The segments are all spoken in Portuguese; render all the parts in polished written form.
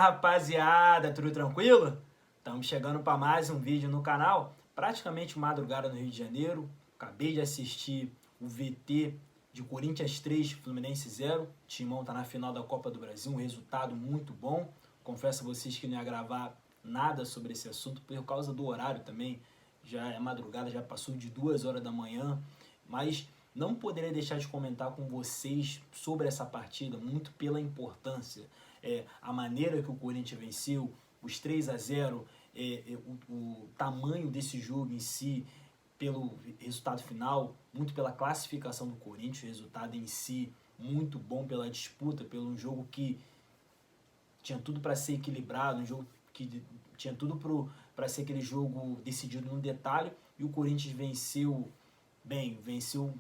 Rapaziada, tudo tranquilo? Estamos chegando para mais um vídeo no canal. Praticamente madrugada no Rio de Janeiro. Acabei de assistir o VT de Corinthians 3, Fluminense 0. O Timão está na final da Copa do Brasil, um resultado muito bom. Confesso a vocês que não ia gravar nada sobre esse assunto por causa do horário também. Já é madrugada, já passou de 2 horas da manhã, mas não poderia deixar de comentar com vocês sobre essa partida, muito pela importância, a maneira que o Corinthians venceu, os 3-0, o tamanho desse jogo em si, pelo resultado final, muito pela classificação do Corinthians, o resultado em si muito bom pela disputa, pelo jogo que tinha tudo para ser equilibrado, um jogo que tinha tudo para ser aquele jogo decidido num detalhe, e o Corinthians venceu bem,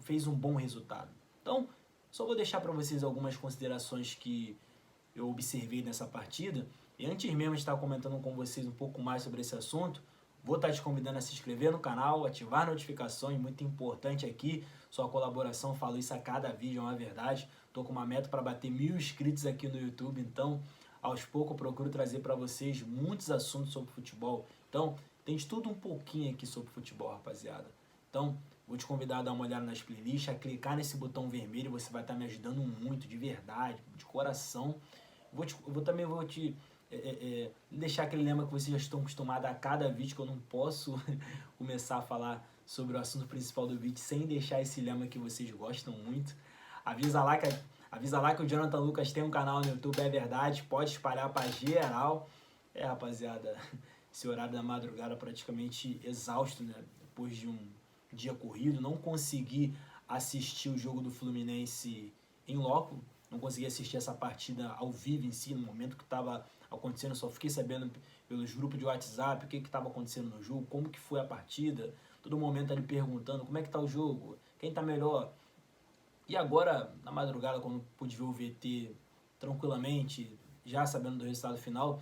fez um bom resultado. Então, só vou deixar para vocês algumas considerações que eu observei nessa partida. E antes mesmo de estar comentando com vocês um pouco mais sobre esse assunto, vou estar te convidando a se inscrever no canal, ativar notificações, muito importante aqui, sua colaboração, falo isso a cada vídeo, é uma verdade. Estou com uma meta para bater 1000 inscritos aqui no YouTube, então aos poucos eu procuro trazer para vocês muitos assuntos sobre futebol. Então, tem de tudo um pouquinho aqui sobre futebol, rapaziada. Então, vou te convidar a dar uma olhada nas playlists, a clicar nesse botão vermelho, você vai estar me ajudando muito, de verdade, de coração. Também vou te deixar aquele lema que vocês já estão acostumados a cada vídeo, que eu não posso começar a falar sobre o assunto principal do vídeo sem deixar esse lema que vocês gostam muito. Avisa lá que o Jonathan Lucas tem um canal no YouTube, é verdade, pode espalhar para geral. Rapaziada, esse horário da madrugada praticamente exausto, né? Depois de um dia corrido, não consegui assistir o jogo do Fluminense em loco, não consegui assistir essa partida ao vivo em si, no momento que estava acontecendo, só fiquei sabendo pelos grupos de WhatsApp o que estava acontecendo no jogo, como que foi a partida, todo momento ali perguntando como é que tá o jogo, quem tá melhor. E agora, na madrugada, quando pude ver o VT tranquilamente, já sabendo do resultado final,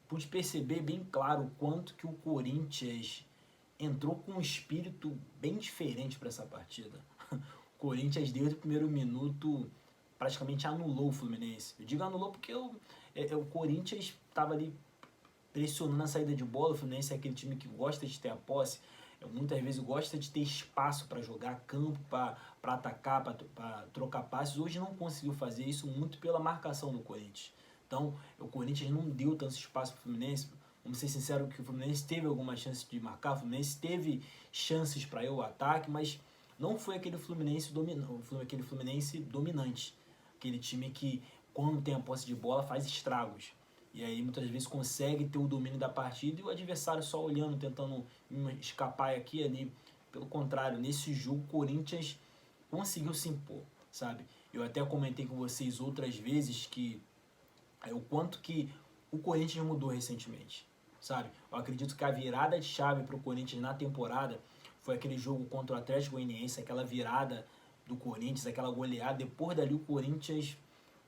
pude perceber bem claro o quanto que o Corinthians entrou com um espírito bem diferente para essa partida. O Corinthians, desde o primeiro minuto, praticamente anulou o Fluminense. Eu digo anulou porque o Corinthians estava ali pressionando a saída de bola. O Fluminense é aquele time que gosta de ter a posse, muitas vezes gosta de ter espaço para jogar, campo para atacar, para trocar passes. Hoje não conseguiu fazer isso, muito pela marcação do Corinthians. Então, o Corinthians não deu tanto espaço para o Fluminense. Vamos ser sinceros que o Fluminense teve algumas chances de marcar, o Fluminense teve chances para ir ao ataque, mas não foi aquele Fluminense dominante, aquele time que, quando tem a posse de bola, faz estragos. E aí muitas vezes consegue ter o domínio da partida e o adversário só olhando, tentando escapar aqui e ali. Pelo contrário, nesse jogo o Corinthians conseguiu se impor, sabe? Eu até comentei com vocês outras vezes que o quanto que o Corinthians mudou recentemente, sabe? Eu acredito que a virada de chave para o Corinthians na temporada foi aquele jogo contra o Atlético Goianiense, aquela virada do Corinthians, aquela goleada. Depois dali o Corinthians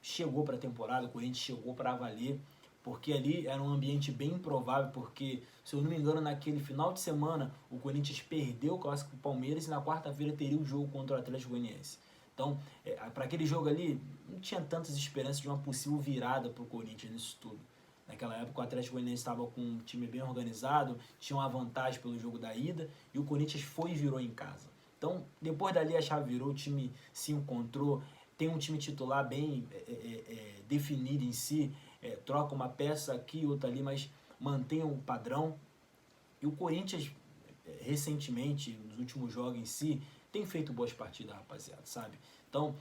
chegou para a temporada, o Corinthians chegou para valer, porque ali era um ambiente bem improvável, porque, se eu não me engano, naquele final de semana o Corinthians perdeu o clássico do Palmeiras e na quarta-feira teria o jogo contra o Atlético Goianiense. Então, para aquele jogo ali, não tinha tantas esperanças de uma possível virada para o Corinthians nisso tudo. Naquela época o Atlético Goianiense estava com um time bem organizado, tinha uma vantagem pelo jogo da ida, e o Corinthians foi e virou em casa. Então, depois dali a chave virou, o time se encontrou, tem um time titular bem definido em si, troca uma peça aqui, outra ali, mas mantém um padrão. E o Corinthians, recentemente, nos últimos jogos em si, tem feito boas partidas, rapaziada, sabe? Então,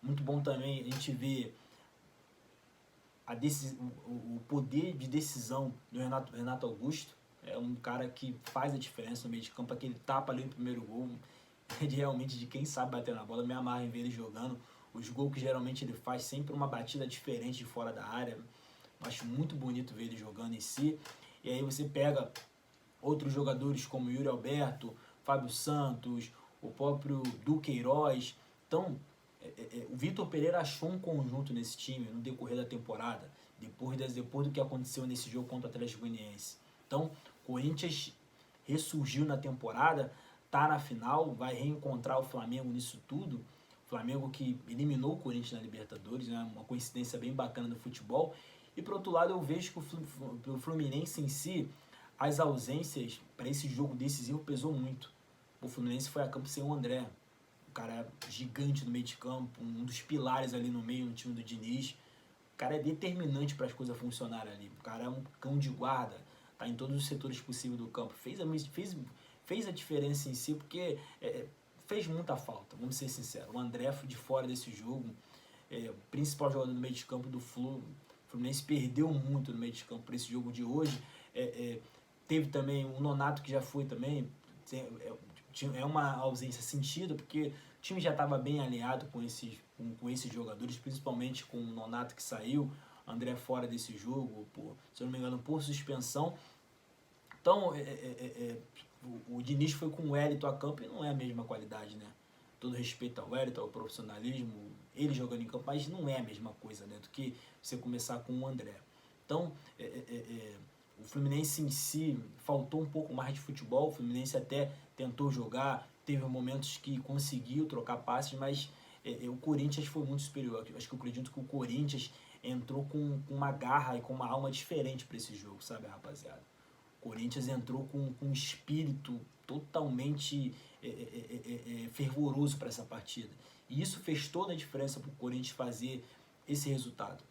muito bom também a gente ver o poder de decisão do Renato Augusto. É um cara que faz a diferença no meio de campo, aquele tapa ali no primeiro gol, realmente de quem sabe bater na bola. Me amarra em ver ele jogando. Os gols que geralmente ele faz, sempre uma batida diferente de fora da área. Acho muito bonito ver ele jogando em si. E aí você pega outros jogadores como Yuri Alberto, Fábio Santos, o próprio Duqueiroz. Então, o Vitor Pereira achou um conjunto nesse time no decorrer da temporada, depois do que aconteceu nesse jogo contra o Atlético Goianiense. Então, o Corinthians ressurgiu na temporada, tá na final, vai reencontrar o Flamengo nisso tudo. O Flamengo que eliminou o Corinthians na Libertadores, né? Uma coincidência bem bacana do futebol. E por outro lado, eu vejo que o Fluminense em si, as ausências para esse jogo decisivo pesou muito. O Fluminense foi a campo sem o André, o cara gigante no meio de campo, um dos pilares ali no meio no time do Diniz. O cara é determinante para as coisas funcionarem ali. O cara é um cão de guarda, tá em todos os setores possíveis do campo. Fez a diferença em si, porque fez muita falta, vamos ser sinceros. O André foi de fora desse jogo, o principal jogador do meio de campo do Flu. O Fluminense perdeu muito no meio de campo para esse jogo de hoje. Teve também o Nonato, que já foi também. É uma ausência sentida, porque o time já estava bem alinhado com esses jogadores, principalmente com o Nonato que saiu, André fora desse jogo, se eu não me engano, por suspensão. Então, o Diniz foi com o Wellington a campo e não é a mesma qualidade, né? Todo respeito ao Wellington, ao profissionalismo, ele jogando em campo, mas não é a mesma coisa, né? Do que você começar com o André. Então, o Fluminense em si faltou um pouco mais de futebol. O Fluminense até tentou jogar, teve momentos que conseguiu trocar passes, mas o Corinthians foi muito superior. Acho que eu acredito que o Corinthians entrou com uma garra e com uma alma diferente para esse jogo, sabe, rapaziada? O Corinthians entrou com um espírito totalmente fervoroso para essa partida. E isso fez toda a diferença para o Corinthians fazer esse resultado.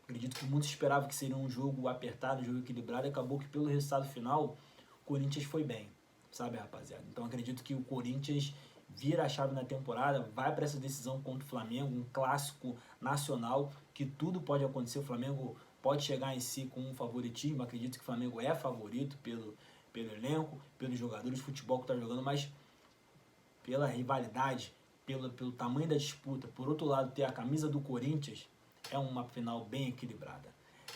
Acredito que muitos esperavam que seria um jogo apertado, um jogo equilibrado, e acabou que pelo resultado final, o Corinthians foi bem, sabe, rapaziada? Então acredito que o Corinthians vira a chave na temporada, vai para essa decisão contra o Flamengo, um clássico nacional, que tudo pode acontecer. O Flamengo pode chegar em si com um favoritismo, acredito que o Flamengo é favorito pelo elenco, pelos jogadores de futebol que está jogando, mas pela rivalidade, pelo tamanho da disputa, por outro lado, ter a camisa do Corinthians, é uma final bem equilibrada.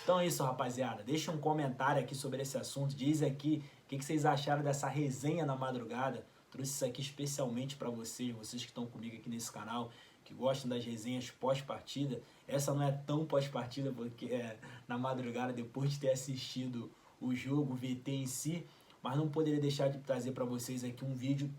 Então é isso, rapaziada. Deixa um comentário aqui sobre esse assunto. Diz aqui o que vocês acharam dessa resenha na madrugada. Trouxe isso aqui especialmente para vocês que estão comigo aqui nesse canal, que gostam das resenhas pós-partida. Essa não é tão pós-partida, porque é na madrugada, depois de ter assistido o jogo, o VT em si. Mas não poderia deixar de trazer para vocês aqui um vídeo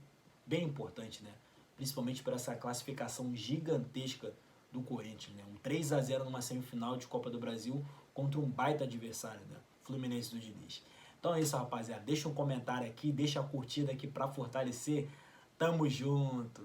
bem importante, né? Principalmente por essa classificação gigantesca do Corinthians, né? Um 3-0 numa semifinal de Copa do Brasil contra um baita adversário, né? Fluminense do Diniz. Então é isso, rapaziada. Deixa um comentário aqui, deixa a curtida aqui para fortalecer. Tamo junto!